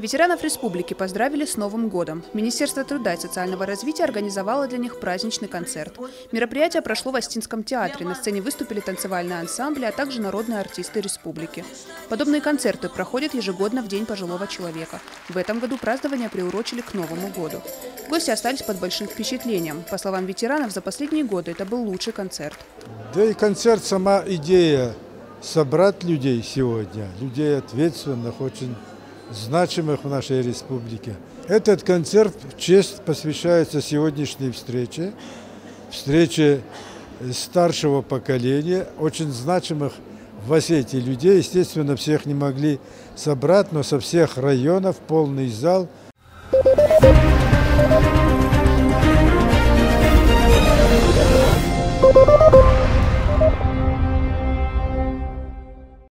Ветеранов республики поздравили с Новым годом. Министерство труда и социального развития организовало для них праздничный концерт. Мероприятие прошло в Остинском театре. На сцене выступили танцевальные ансамбли, а также народные артисты республики. Подобные концерты проходят ежегодно в День пожилого человека. В этом году празднование приурочили к Новому году. Гости остались под большим впечатлением. По словам ветеранов, за последние годы это был лучший концерт. Да и концерт, сама идея собрать людей сегодня, людей ответственных, очень значимых в нашей республике. Этот концерт в честь посвящается сегодняшней встрече старшего поколения, очень значимых в Осетии людей. Естественно, всех не могли собрать, но со всех районов полный зал –